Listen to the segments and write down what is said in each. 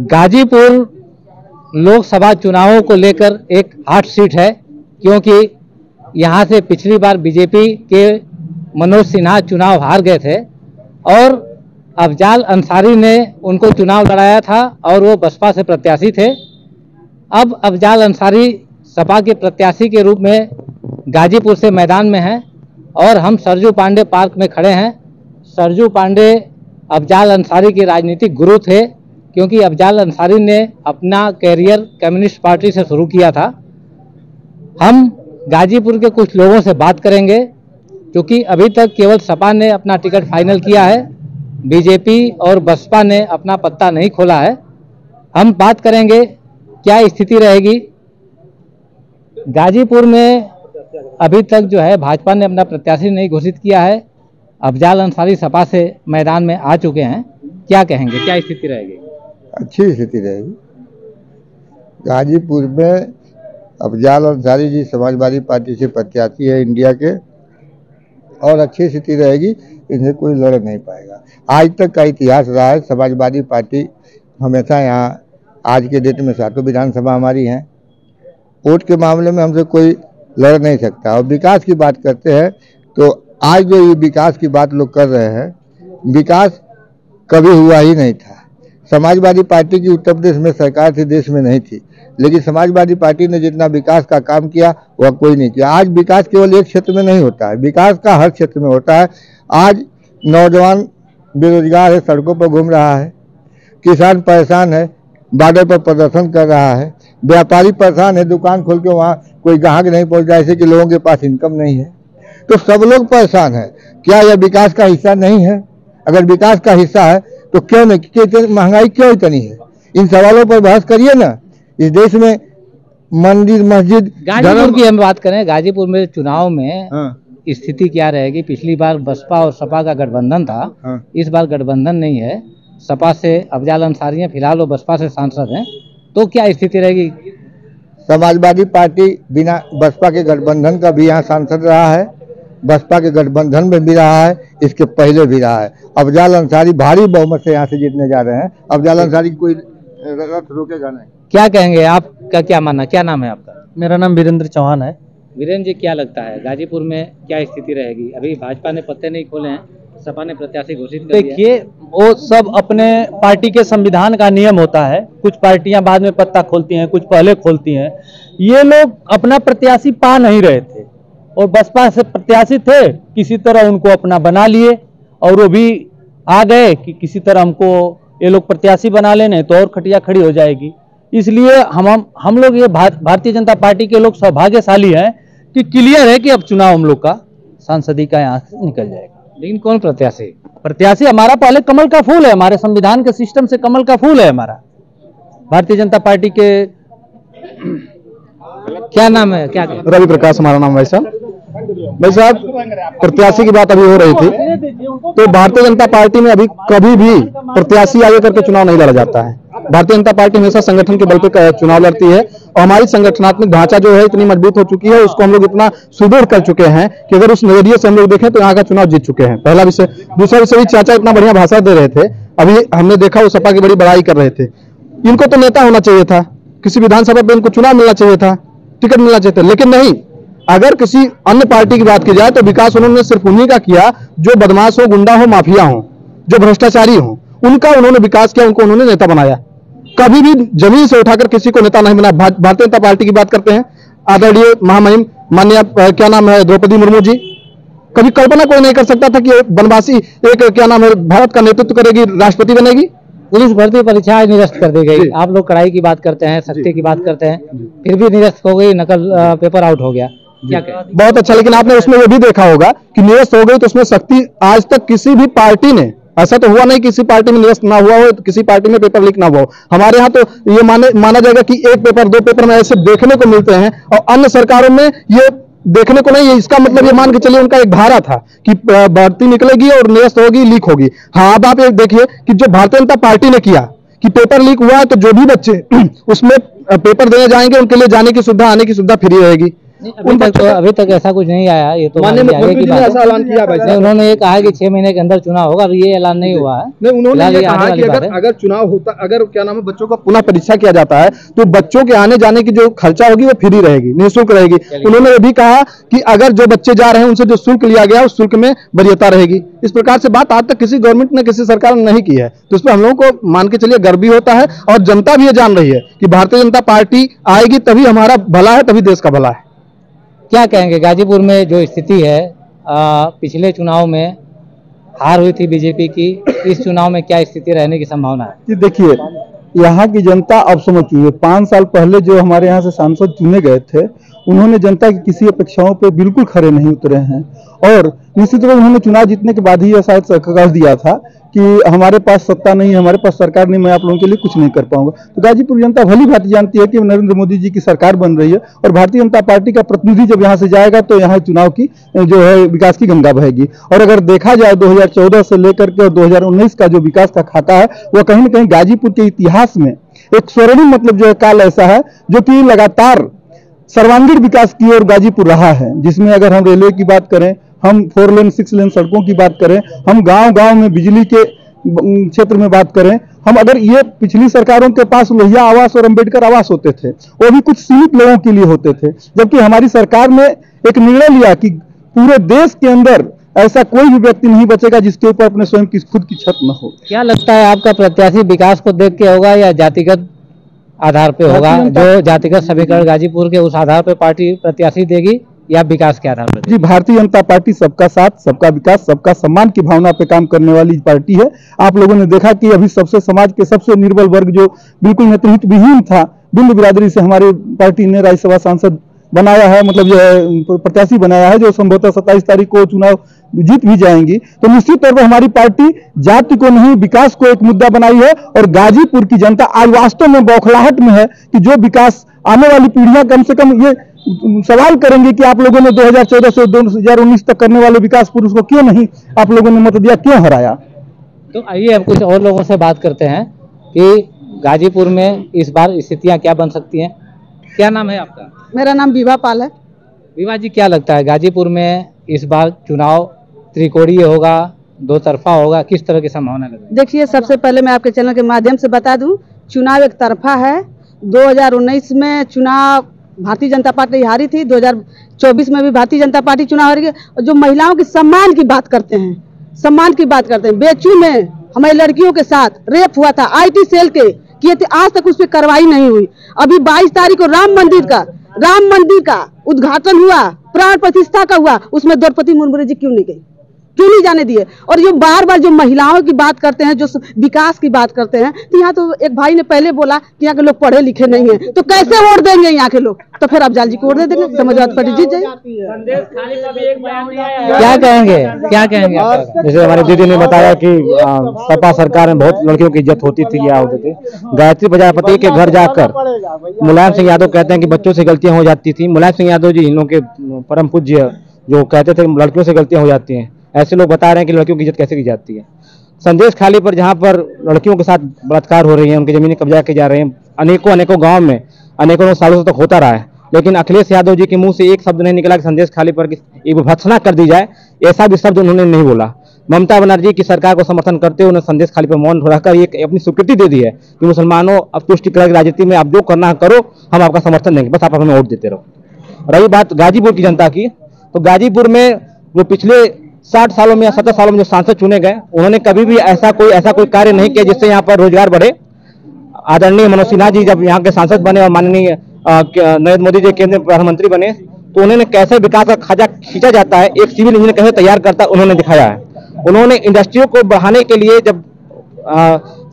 गाजीपुर लोकसभा चुनावों को लेकर एक हॉट सीट है, क्योंकि यहाँ से पिछली बार बीजेपी के मनोज सिन्हा चुनाव हार गए थे और अफजाल अंसारी ने उनको चुनाव लड़ाया था और वो बसपा से प्रत्याशी थे। अब अफजाल अंसारी सपा के प्रत्याशी के रूप में गाजीपुर से मैदान में हैं और हम सरजू पांडे पार्क में खड़े हैं। सरजू पांडे अफजाल अंसारी के राजनीतिक गुरु थे, क्योंकि अफजाल अंसारी ने अपना कैरियर कम्युनिस्ट पार्टी से शुरू किया था। हम गाजीपुर के कुछ लोगों से बात करेंगे, क्योंकि अभी तक केवल सपा ने अपना टिकट फाइनल किया है, बीजेपी और बसपा ने अपना पत्ता नहीं खोला है। हम बात करेंगे क्या स्थिति रहेगी गाजीपुर में। अभी तक जो है भाजपा ने अपना प्रत्याशी नहीं घोषित किया है। अफजाल अंसारी सपा से मैदान में आ चुके हैं, क्या कहेंगे, क्या स्थिति रहेगी? अच्छी स्थिति रहेगी गाजीपुर में। अफजाल अंसारी जी समाजवादी पार्टी से प्रत्याशी है इंडिया के, और अच्छी स्थिति रहेगी, इन्हें कोई लड़ नहीं पाएगा। आज तक का इतिहास रहा है, समाजवादी पार्टी हमेशा यहाँ, आज के डेट में 7 विधानसभा हमारी हैं, वोट के मामले में हमसे कोई लड़ नहीं सकता। और विकास की बात करते हैं तो आज जो ये विकास की बात लोग कर रहे हैं, विकास कभी हुआ ही नहीं था। समाजवादी पार्टी की उत्तर प्रदेश में सरकार थी, देश में नहीं थी, लेकिन समाजवादी पार्टी ने जितना विकास का काम किया वह कोई नहीं किया। आज विकास केवल एक क्षेत्र में नहीं होता है, विकास का हर क्षेत्र में होता है। आज नौजवान बेरोजगार है, सड़कों पर घूम रहा है, किसान परेशान है, बॉर्डर पर प्रदर्शन कर रहा है, व्यापारी परेशान है, दुकान खोल के वहाँ कोई ग्राहक नहीं पहुँच रहा है, इससे कि लोगों के पास इनकम नहीं है, तो सब लोग परेशान है। क्या यह विकास का हिस्सा नहीं है? अगर विकास का हिस्सा है तो क्यों नहीं, महंगाई क्यों इतनी है? इन सवालों पर बहस करिए ना। इस देश में मंदिर मस्जिद, गाजीपुर की हम बात करें, गाजीपुर में चुनाव में स्थिति क्या रहेगी? पिछली बार बसपा और सपा का गठबंधन था, इस बार गठबंधन नहीं है। सपा से अफजाल अंसारी हैं फिलहाल, वो बसपा से सांसद हैं, तो क्या स्थिति रहेगी? समाजवादी पार्टी बिना बसपा के गठबंधन का भी यहाँ सांसद रहा है, बसपा के गठबंधन में भी रहा है, इसके पहले भी रहा है। अफजाल अंसारी भारी बहुमत से यहाँ से जीतने जा रहे हैं। अफजाल अंसारी कोई रथ रोकेगा नहीं। क्या कहेंगे, आपका क्या मानना, क्या नाम है आपका? मेरा नाम वीरेंद्र चौहान है। वीरेंद्र जी, क्या लगता है गाजीपुर में क्या स्थिति रहेगी? अभी भाजपा ने पत्ते नहीं खोले हैं, सपा ने प्रत्याशी घोषित कर दिया। देखिए, वो सब अपने पार्टी के संविधान का नियम होता है, कुछ पार्टियां बाद में पत्ता खोलती हैं, कुछ पहले खोलती हैं। ये लोग अपना प्रत्याशी पा नहीं रहे थे और बसपा से प्रत्याशी थे, किसी तरह उनको अपना बना लिए और वो भी आ गए कि किसी तरह हमको ये लोग प्रत्याशी बना लेने तो और खटिया खड़ी हो जाएगी। इसलिए हम लोग ये भारतीय जनता पार्टी के लोग सौभाग्यशाली हैं कि क्लियर है कि अब चुनाव हम लोग का सांसदी का यहाँ से निकल जाएगा। लेकिन कौन प्रत्याशी हमारा पहले कमल का फूल है, हमारे संविधान के सिस्टम से कमल का फूल है हमारा भारतीय जनता पार्टी के। क्या नाम है, क्या रवि प्रकाश हमारा नाम है भाई साहब। प्रत्याशी की बात अभी हो रही थी, तो भारतीय जनता पार्टी में अभी कभी भी प्रत्याशी आगे करके चुनाव नहीं लड़ा जाता है। भारतीय जनता पार्टी हमेशा संगठन के बल पर चुनाव लड़ती है और हमारी संगठनात्मक ढांचा जो है इतनी मजबूत हो चुकी है, उसको हम लोग इतना सुदृढ़ कर चुके हैं कि अगर उस नजरिए से हम लोग देखें तो यहाँ का चुनाव जीत चुके हैं। पहला विषय। दूसरा विषय भी, चाचा इतना बढ़िया भाषण दे रहे थे, अभी हमने देखा वो सपा की बड़ी बड़ाई कर रहे थे। इनको तो नेता होना चाहिए था, किसी विधानसभा पे इनको चुनाव मिलना चाहिए था, टिकट मिलना चाहिए था, लेकिन नहीं। अगर किसी अन्य पार्टी की बात की जाए तो विकास उन्होंने सिर्फ उन्हीं का किया जो बदमाश हो, गुंडा हो, माफिया हो, जो भ्रष्टाचारी हो, उनका उन्होंने विकास किया, उनको उन्होंने नेता बनाया। कभी भी जमीन से उठाकर किसी को नेता नहीं बना। भारतीय जनता पार्टी की बात करते हैं, आदरणीय महामहिम माननीय क्या नाम है द्रौपदी मुर्मू जी, कभी कल्पना कोई नहीं कर सकता था कि बनवासी एक क्या नाम है भारत का नेतृत्व करेगी, राष्ट्रपति बनेगी। पुलिस भर्ती परीक्षा निरस्त कर दी गई। आप लोग कड़ाई की बात करते हैं, सख्ती की बात करते हैं, फिर भी निरस्त हो गई, नकल पेपर आउट हो गया, क्या कहें? बहुत अच्छा। लेकिन आपने उसमें ये भी देखा होगा कि निरस्त हो गई तो उसमें सख्ती आज तक किसी भी पार्टी ने, ऐसा तो हुआ नहीं किसी पार्टी में निरस्त ना हुआ हो, किसी पार्टी में पेपर लीक ना हुआ हो। हमारे यहाँ तो ये माना जाएगा कि एक पेपर 2 पेपर में ऐसे देखने को मिलते हैं और अन्य सरकारों में ये देखने को नहीं है। इसका मतलब ये मान के चलिए उनका एक धारा था कि भर्ती निकलेगी और निरस्त होगी, लीक होगी। हाँ, अब आप ये देखिए कि जो भारतीय जनता पार्टी ने किया कि पेपर लीक हुआ है तो जो भी बच्चे उसमें पेपर देने जाएंगे उनके लिए जाने की सुविधा, आने की सुविधा फ्री रहेगी। अभी तक ऐसा कुछ नहीं आया। ये तो माननीय मुख्यमंत्री जी ने ऐसा ऐलान किया भाई साहब। उन्होंने ये कहा कि 6 महीने के अंदर चुनाव होगा, अभी ये ऐलान नहीं हुआ है। नहीं, उन्होंने ये कहा कि अगर चुनाव होता, अगर क्या नाम है, बच्चों का पुनः परीक्षा किया जाता है तो बच्चों के आने जाने की जो खर्चा होगी वो फ्री रहेगी, निःशुल्क रहेगी। उन्होंने ये भी कहा कि अगर जो बच्चे जा रहे हैं उनसे जो शुल्क लिया गया उस शुल्क में वरीयता रहेगी। इस प्रकार से बात आज तक किसी गवर्नमेंट ने, किसी सरकार ने नहीं की है, तो इस पर हम लोगों को मान के चलिए गर्व भी होता है और जनता भी ये जान रही है कि भारतीय जनता पार्टी आएगी तभी हमारा भला है, तभी देश का भला है। क्या कहेंगे गाजीपुर में जो स्थिति है, पिछले चुनाव में हार हुई थी बीजेपी की, इस चुनाव में क्या स्थिति रहने की संभावना है? कि देखिए, यहाँ की जनता अब समझ चुकी है। 5 साल पहले जो हमारे यहाँ से सांसद चुने गए थे, उन्होंने जनता की किसी अपेक्षाओं पे बिल्कुल खरे नहीं उतरे हैं और निश्चित रूप से उन्होंने चुनाव जीतने के बाद ही यह शायद कह दिया था कि हमारे पास सत्ता नहीं है, हमारे पास सरकार नहीं, मैं आप लोगों के लिए कुछ नहीं कर पाऊंगा। तो गाजीपुर जनता भली भांति जानती है कि नरेंद्र मोदी जी की सरकार बन रही है और भारतीय जनता पार्टी का प्रतिनिधि जब यहाँ से जाएगा तो यहाँ चुनाव की जो है विकास की गंगा बहेगी। और अगर देखा जाए 2014 से लेकर के और 2019 का जो विकास का खाता है, वह कहीं न कहीं गाजीपुर के इतिहास में एक स्वर्णिम मतलब जो है काल ऐसा है जो कि लगातार सर्वांगीण विकास की ओर गाजीपुर रहा है, जिसमें अगर हम रेलवे की बात करें, हम 4 लेन 6 लेन सड़कों की बात करें, हम गांव-गांव में बिजली के क्षेत्र में बात करें, हम अगर ये पिछली सरकारों के पास लोहिया आवास और अंबेडकर आवास होते थे, वो भी कुछ सीमित लोगों के लिए होते थे, जबकि हमारी सरकार ने एक निर्णय लिया कि पूरे देश के अंदर ऐसा कोई भी व्यक्ति नहीं बचेगा जिसके ऊपर अपने स्वयं की खुद की छत न हो। क्या लगता है आपका प्रत्याशी विकास को देख के होगा या जातिगत आधार पे होगा? जो जातिगत समीकरण गाजीपुर के, उस आधार पे पार्टी प्रत्याशी देगी या विकास के आधार पर? जी, भारतीय जनता पार्टी सबका साथ, सबका विकास, सबका सम्मान की भावना पे काम करने वाली पार्टी है। आप लोगों ने देखा कि अभी सबसे समाज के सबसे निर्बल वर्ग जो बिल्कुल नेतृत्व विहीन था, बिंदु बिरादरी से हमारी पार्टी ने राज्यसभा सांसद बनाया है, मतलब जो है प्रत्याशी बनाया है, जो संभवतः 27 तारीख को चुनाव जीत भी जाएंगी। तो निश्चित तौर पर हमारी पार्टी जाति को नहीं, विकास को एक मुद्दा बनाई है और गाजीपुर की जनता आज वास्तव में बौखलाहट में है कि जो विकास आने वाली पीढ़ियां कम से कम ये सवाल करेंगे कि आप लोगों ने 2014 से 2019 तक करने वाले विकास पुरुष को क्यों नहीं आप लोगों ने मत दिया, क्यों हराया। तो आइए अब कुछ और लोगों से बात करते हैं कि गाजीपुर में इस बार स्थितियां क्या बन सकती हैं। क्या नाम है आपका? मेरा नाम विभा पाल है। विभा जी, क्या लगता है गाजीपुर में इस बार चुनाव त्रिकोणीय होगा, दो तरफा होगा, किस तरह की संभावना लग रही है? देखिए, सबसे पहले मैं आपके चैनल के माध्यम से बता दूं, चुनाव एक तरफा है। 2019 में चुनाव भारतीय जनता पार्टी हारी थी, 2024 में भी भारतीय जनता पार्टी चुनाव हारी है। और जो महिलाओं के सम्मान की बात करते हैं, बेचू में हमारी लड़कियों के साथ रेप हुआ था, IT सेल के किए थे, आज तक उस पर कार्रवाई नहीं हुई। अभी 22 तारीख को राम मंदिर का उद्घाटन हुआ, प्राण प्रतिष्ठा का हुआ, उसमें द्रौपदी मुर्मू जी क्यों नहीं गई, क्यों नहीं जाने दिए? और ये बार बार जो महिलाओं की बात करते हैं, जो विकास की बात करते हैं, तो यहाँ तो एक भाई ने पहले बोला कि यहाँ के लोग पढ़े लिखे नहीं हैं, तो कैसे वोट देंगे यहाँ के लोग? तो फिर आप जालजी को वोट दे देंगे, समाजवादी पार्टी जीत जाएगी। क्या कहेंगे जैसे हमारी दीदी ने बताया कि सपा सरकार में बहुत लड़कियों की इज्जत होती थी या होते थे। गायत्री प्रजापति के घर जाकर मुलायम सिंह यादव कहते हैं कि बच्चों से गलतियां हो जाती थी। मुलायम सिंह यादव जी इन लोगों के परम पूज्य जो कहते थे लड़कियों से गलतियां हो जाती हैं, ऐसे लोग बता रहे हैं कि लड़कियों की इज्जत कैसे की जाती है। संदेश खाली पर जहां पर लड़कियों के साथ बलात्कार हो रही है, उनकी जमीनें कब्जा की जा रही हैं, अनेकों गांव में अनेकों सालों तक होता रहा है, लेकिन अखिलेश यादव जी के मुंह से एक शब्द नहीं निकला कि संदेश खाली पर एक भर्त्सना कर दी जाए, ऐसा भी शब्द उन्होंने नहीं बोला। ममता बनर्जी की सरकार को समर्थन करते हुए उन्होंने संदेश खाली पर मौन रहकर एक अपनी स्वीकृति दे दी है कि मुसलमानों अब तुष्टिकरण की राजनीति में आप जो करना है करो, हम आपका समर्थन देंगे, बस आप हमें वोट देते रहो। रही बात गाजीपुर की जनता की, तो गाजीपुर में जो पिछले 60 सालों में या 70 सालों में जो सांसद चुने गए, उन्होंने कभी भी ऐसा कोई कार्य नहीं किया जिससे यहाँ पर रोजगार बढ़े। आदरणीय मनोज सिन्हा जी जब यहाँ के सांसद बने और माननीय नरेंद्र मोदी जी केंद्रीय प्रधानमंत्री बने, तो उन्होंने कैसे विकास का खाजा खींचा जाता है, एक सिविल इंजीनियर कैसे तैयार करता है, उन्होंने दिखाया है। उन्होंने इंडस्ट्रियों को बढ़ाने के लिए जब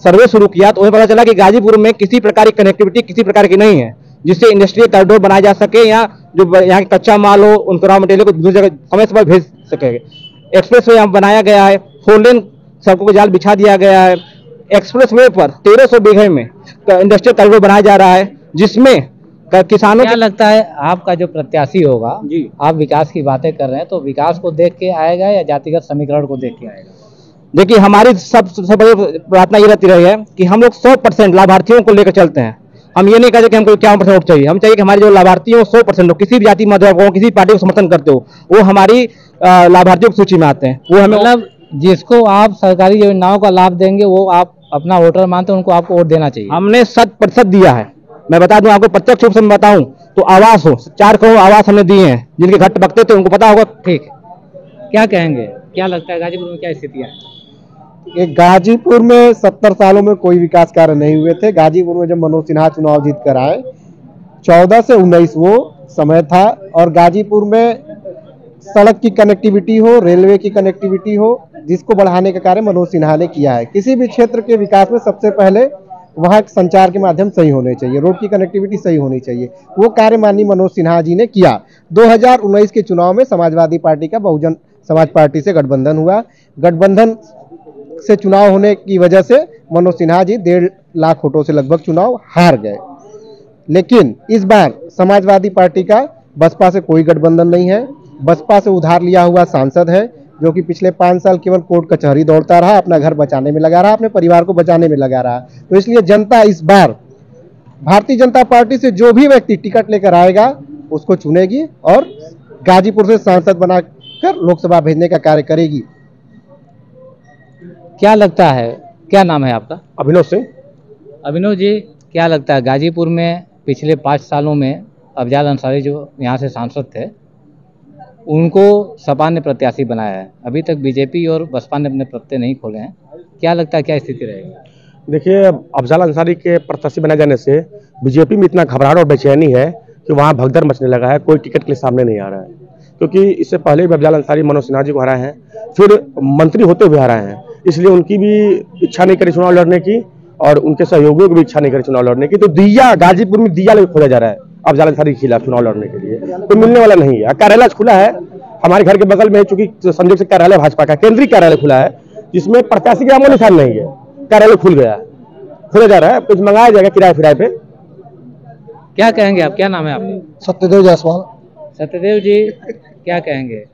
सर्वे शुरू किया तो उन्हें पता चला कि गाजीपुर में किसी प्रकार की कनेक्टिविटी किसी प्रकार की नहीं है जिससे इंडस्ट्रियल कॉरिडोर बनाया जा सके या जो यहाँ का कच्चा माल हो उनको रॉ मटेरियल को दूसरी जगह समय समय भेज सके। एक्सप्रेस वे यहाँ बनाया गया है, 4 लेन सड़कों को जाल बिछा दिया गया है। एक्सप्रेस वे पर 1300 बीघे में इंडस्ट्रियल कॉरिडोर बनाया जा रहा है, जिसमें किसानों क्या लगता है आपका जो प्रत्याशी होगा जी, आप विकास की बातें कर रहे हैं, तो विकास को देख के आएगा या जातिगत समीकरण को देख के आएगा? देखिए, हमारी सबसे बड़ी प्रार्थना ये रहती रही है कि हम लोग 100% लाभार्थियों को लेकर चलते हैं। हम ये नहीं कहते कि हमको 51% वोट चाहिए, हम चाहिए कि हमारे जो लाभार्थी हो 100% लोग, किसी भी जाति मधुब हो, किसी पार्टी को समर्थन करते हो, वो हमारी लाभार्थियों की सूची में आते हैं। वो हमें मतलब जिसको आप सरकारी योजनाओं का लाभ देंगे वो आप अपना वोटर मानते हैं, उनको आपको वोट देना चाहिए। हमने 100% दिया है। मैं बता दूं आपको, प्रत्यक्ष रूप से मैं बताऊं तो आवास हो 4 करोड़ आवास हमने दिए हैं, जिनके घर बकते थे उनको पता होगा। ठीक है, क्या कहेंगे, क्या लगता है गाजीपुर में क्या स्थितियाँ है? ये गाजीपुर में 70 सालों में कोई विकास कार्य नहीं हुए थे। गाजीपुर में जब मनोज सिन्हा चुनाव जीत कर आए 14 से 19 वो समय था, और गाजीपुर में सड़क की कनेक्टिविटी हो, रेलवे की कनेक्टिविटी हो, जिसको बढ़ाने का कार्य मनोज सिन्हा ने किया है। किसी भी क्षेत्र के विकास में सबसे पहले वहाँ संचार के माध्यम सही होने चाहिए, रोड की कनेक्टिविटी सही होनी चाहिए। वो कार्य माननीय मनोज सिन्हा जी ने किया। 2019 के चुनाव में समाजवादी पार्टी का बहुजन समाज पार्टी से गठबंधन हुआ। गठबंधन से चुनाव होने की वजह से मनोज सिन्हा जी 1.5 लाख वोटों से लगभग चुनाव हार गए। लेकिन इस बार समाजवादी पार्टी का बसपा से कोई गठबंधन नहीं है। बसपा से उधार लिया हुआ सांसद है, जो कि पिछले 5 साल केवल कोर्ट कचहरी दौड़ता रहा, अपना घर बचाने में लगा रहा, अपने परिवार को बचाने में लगा रहा। तो इसलिए जनता इस बार भारतीय जनता पार्टी से जो भी व्यक्ति टिकट लेकर आएगा उसको चुनेगी और गाजीपुर से सांसद बनाकर लोकसभा भेजने का कार्य करेगी। क्या लगता है, क्या नाम है आपका? अभिनव सिंह। अभिनव जी, क्या लगता है गाजीपुर में पिछले 5 सालों में अफजाल अंसारी जो यहाँ से सांसद थे, उनको सपा ने प्रत्याशी बनाया है, अभी तक बीजेपी और बसपा ने अपने प्रत्याशी नहीं खोले हैं, क्या लगता है क्या स्थिति रहेगी? देखिए, अफजाल अंसारी के प्रत्याशी बनाए जाने से बीजेपी में इतना घबराहट और बेचैनी है कि वहाँ भगदड़ मचने लगा है। कोई टिकट के लिए सामने नहीं आ रहा है, क्योंकि इससे पहले भी अफजाल अंसारी मनोज सिन्हा जी को हराए हैं, फिर मंत्री होते हुए हराए हैं। इसलिए उनकी भी इच्छा नहीं करी चुनाव लड़ने की और उनके सहयोगियों की भी इच्छा नहीं करी चुनाव लड़ने की। तो दिया गाजीपुर में दिया खोजा जा रहा है अफजाल अंसारी के खिलाफ चुनाव लड़ने के लिए, तो मिलने वाला नहीं है। कार्यालय खुला है हमारे घर के बगल में, चूंकि संजोग से कार्यालय भाजपा का केंद्रीय कार्यालय खुला है, जिसमें प्रत्याशी का नामो निशान नहीं है। कार्यालय खुल गया, खोला जा रहा है, कुछ मंगाया जाएगा किराए फिराए पे। क्या कहेंगे आप, क्या नाम है आपका? सत्यदेव जायसवाल। सत्यदेव जी, क्या कहेंगे,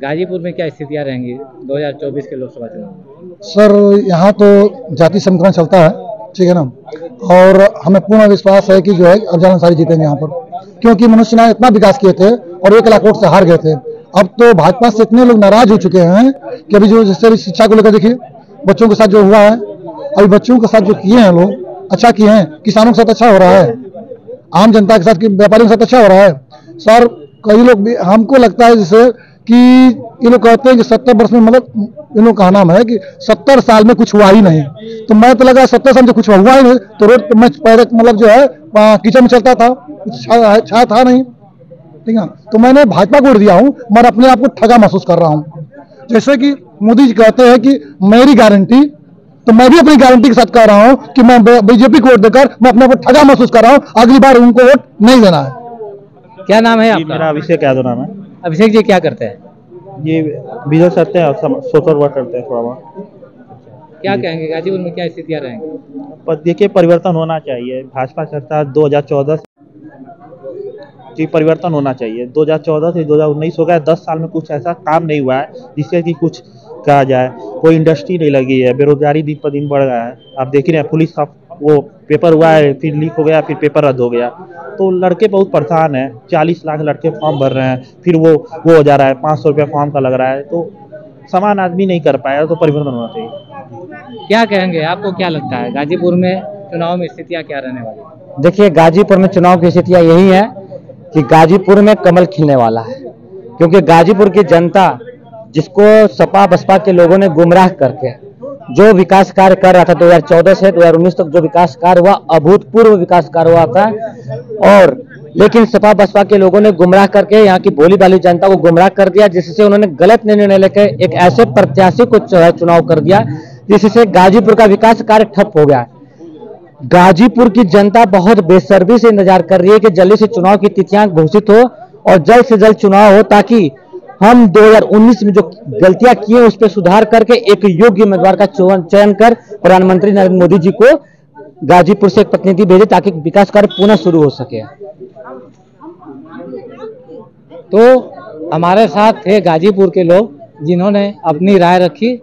गाजीपुर में क्या स्थितियां रहेंगी 2024 के लोकसभा चुनाव? सर, यहाँ तो जाति समीकरण चलता है, ठीक है ना, और हमें पूर्ण विश्वास है कि जो है अफजाल अंसारी जीतेंगे यहाँ पर, क्योंकि मनोज सिन्हा इतना विकास किए थे और 1 लाख वोट से हार गए थे। अब तो भाजपा से इतने लोग नाराज हो चुके हैं कि अभी जो जैसे शिक्षा को लेकर देखिए, बच्चों के साथ जो हुआ है, अभी बच्चों के साथ जो किए हैं लोग, अच्छा किए हैं, किसानों के साथ अच्छा हो रहा है, आम जनता के साथ, व्यापारियों के साथ अच्छा हो रहा है। सर, कई लोग भी, हमको लगता है जैसे कि ये लोग कहते हैं कि 70 वर्ष में, मतलब इन लोग का नाम है कि 70 साल में कुछ हुआ ही नहीं, तो मैं तो लगा 70 साल में कुछ हुआ ही नहीं, तो रोड पे मैं पहले मतलब जो है किचन में चलता था, कुछ छाया था नहीं, ठीक है। तो मैंने भाजपा को वोट दिया हूँ, मैं अपने आप को ठगा महसूस कर रहा हूँ। जैसे कि मोदी जी कहते हैं कि मेरी गारंटी, तो मैं भी अपनी गारंटी के साथ कह रहा हूँ कि मैं बीजेपी को वोट देकर मैं अपने आप को ठगा महसूस कर रहा हूँ, अगली बार उनको वोट नहीं देना है। क्या नाम है आपका? मेरा अभिषेक यादव नाम है। अभिषेक जी, क्या करते हैं? ये बिजनेस करते हैं और सोशल वर्क करते हैं थोड़ा बहुत। क्या कहेंगे गाजीपुर में क्या स्थितियां रहेंगी? पर देखिए, परिवर्तन होना चाहिए। भाजपा सरकार 2014 से परिवर्तन होना चाहिए। 2014 से 2019 हो गया, 10 साल में कुछ ऐसा काम नहीं हुआ है जिससे कि कुछ कहा जाए। कोई इंडस्ट्री नहीं लगी है, बेरोजगारी दिन पर दिन बढ़ गया है। आप देख ही रहे हैं, पुलिस का वो पेपर हुआ है, फिर लीक हो गया, फिर पेपर रद्द हो गया, तो लड़के बहुत परेशान हैं। 40 लाख लड़के फॉर्म भर रहे हैं, फिर वो हो जा रहा है, 500 रुपया फॉर्म का लग रहा है, तो समान आदमी नहीं कर पाया, तो परिवर्तन होना चाहिए। क्या कहेंगे, आपको क्या लगता है गाजीपुर में चुनाव में स्थितियां क्या रहने वाली है? देखिए, गाजीपुर में चुनाव की स्थितियां यही है कि गाजीपुर में कमल खिलने वाला है, क्योंकि गाजीपुर की जनता, जिसको सपा बसपा के लोगों ने गुमराह करके जो विकास कार्य कर रहा था 2014 से 2019 तक, जो विकास कार्य हुआ, अभूतपूर्व विकास कार्य हुआ था, और लेकिन सपा बसपा के लोगों ने गुमराह करके यहाँ की भोली भाली जनता को गुमराह कर दिया, जिससे उन्होंने गलत निर्णय लेकर एक ऐसे प्रत्याशी को चुनाव कर दिया जिससे गाजीपुर का विकास कार्य ठप हो गया। गाजीपुर की जनता बहुत बेसब्री से इंतजार कर रही है कि जल्दी से चुनाव की तिथियां घोषित हो और जल्द से जल्द चुनाव हो, ताकि हम 2019 में जो गलतियां किए उस पर सुधार करके एक योग्य उम्मीदवार का चयन कर प्रधानमंत्री नरेंद्र मोदी जी को गाजीपुर से एक प्रतिनिधि भेजे, ताकि विकास कार्य पुनः शुरू हो सके। तो हमारे साथ थे गाजीपुर के लोग, जिन्होंने अपनी राय रखी।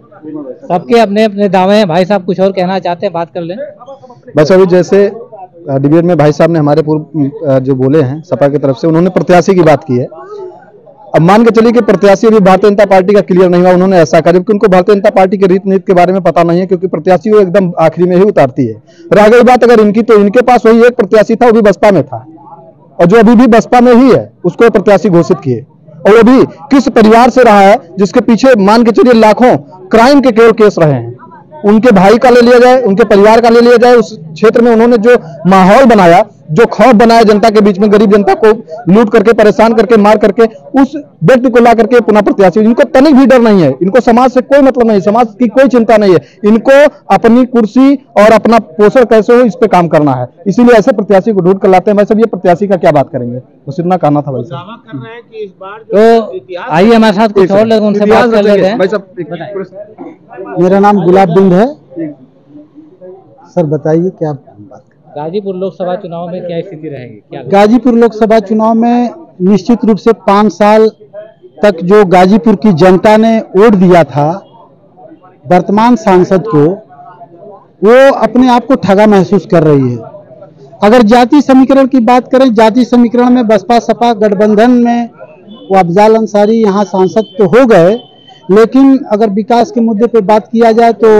सबके अपने अपने दावे हैं। भाई साहब कुछ और कहना चाहते हैं, बात कर लें। बस अभी जैसे डिबेट में भाई साहब ने हमारे पूर्व जो बोले हैं सपा की तरफ से, उन्होंने प्रत्याशी की बात की है। अब मान के चलिए कि प्रत्याशी अभी भारतीय जनता पार्टी का क्लियर नहीं हुआ, उन्होंने ऐसा कहा, क्योंकि उनको भारतीय जनता पार्टी के रीत नीति के बारे में पता नहीं है, क्योंकि प्रत्याशी वो एकदम आखिरी में ही उतारती है। रह गई बात अगर इनकी, तो इनके पास वही एक प्रत्याशी था, वो भी बसपा में था, और जो अभी भी बसपा में ही है उसको प्रत्याशी घोषित किए, और वो भी किस परिवार से रहा है जिसके पीछे मान के चलिए लाखों क्राइम के केवल केस रहे हैं। उनके भाई का ले लिया जाए, उनके परिवार का ले लिया जाए, उस क्षेत्र में उन्होंने जो माहौल बनाया, जो खौफ बनाया जनता के बीच में, गरीब जनता को लूट करके, परेशान करके, मार करके, उस व्यक्ति को ला करके पुनः प्रत्याशी। इनको तनिक भी डर नहीं है, इनको समाज से कोई मतलब नहीं, समाज की कोई चिंता नहीं है, इनको अपनी कुर्सी और अपना पोषण कैसे हो इस पे काम करना है, इसीलिए ऐसे प्रत्याशी को ढूंढ कर लाते हैं। भाई साहब ये प्रत्याशी का क्या बात करेंगे, बस इतना कहना था भाई साहब। तो आइए हमारे साथ कुछ और लोग उनसे बात कर लेते हैं। भाई साहब मेरा नाम गुलाब बिंद है। सर बताइए क्या बात। गाजीपुर लोकसभा चुनाव में क्या स्थिति रहेगी, क्या गाजीपुर लोकसभा चुनाव में निश्चित रूप से 5 साल तक जो गाजीपुर की जनता ने वोट दिया था वर्तमान सांसद को, वो अपने आप को ठगा महसूस कर रही है। अगर जाति समीकरण की बात करें, जाति समीकरण में बसपा सपा गठबंधन में वो अफजाल अंसारी यहाँ सांसद तो हो गए, लेकिन अगर विकास के मुद्दे पे बात किया जाए तो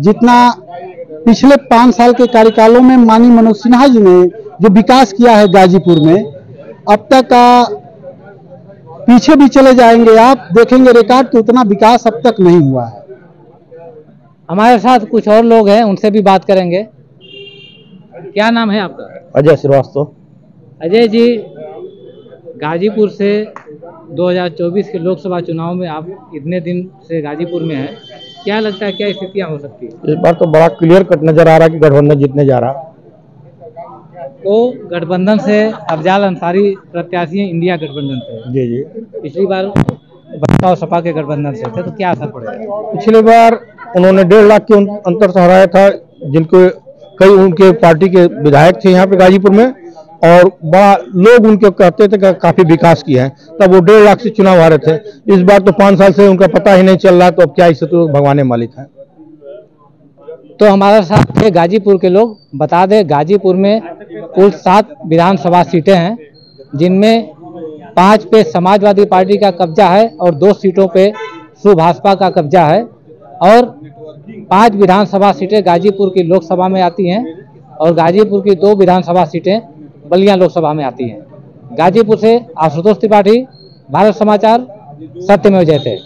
जितना पिछले 5 साल के कार्यकालों में माननीय मनोज सिन्हा जी ने जो विकास किया है गाजीपुर में, अब तक पीछे भी चले जाएंगे आप देखेंगे रिकॉर्ड, तो उतना विकास अब तक नहीं हुआ है। हमारे साथ कुछ और लोग हैं, उनसे भी बात करेंगे। क्या नाम है आपका? अजय श्रीवास्तव। अजय जी, गाजीपुर से 2024 के लोकसभा चुनाव में आप इतने दिन से गाजीपुर में हैं, क्या लगता है क्या स्थितियां हो सकती है? इस बार तो बड़ा क्लियर कट नजर आ रहा है कि गठबंधन जीतने जा रहा। तो गठबंधन से अफजाल अंसारी प्रत्याशी हैं, इंडिया गठबंधन से। जी जी। पिछली बार बसपा और सपा के गठबंधन से थे, तो क्या असर पड़ेगा? पिछली बार उन्होंने 1.5 लाख के अंतर से हराया था, जिनको कई उनके पार्टी के विधायक थे यहाँ पे गाजीपुर में, और बड़ा लोग उनके कहते थे कि काफी विकास किया है, तब वो 1.5 लाख से चुनाव हारे थे। इस बार तो 5 साल से उनका पता ही नहीं चल रहा, तो अब क्या इससे तो भगवान मालिक है। तो हमारे साथ थे गाजीपुर के लोग। बता दें गाजीपुर में कुल 7 विधानसभा सीटें हैं, जिनमें 5 पे समाजवादी पार्टी का कब्जा है और 2 सीटों पे सुभाषपा का कब्जा है, और 5 विधानसभा सीटें गाजीपुर की लोकसभा में आती हैं, और गाजीपुर की 2 विधानसभा सीटें बलिया लोकसभा में आती हैं। गाजीपुर से आशुतोष त्रिपाठी, भारत समाचार, सत्यमेव जयते।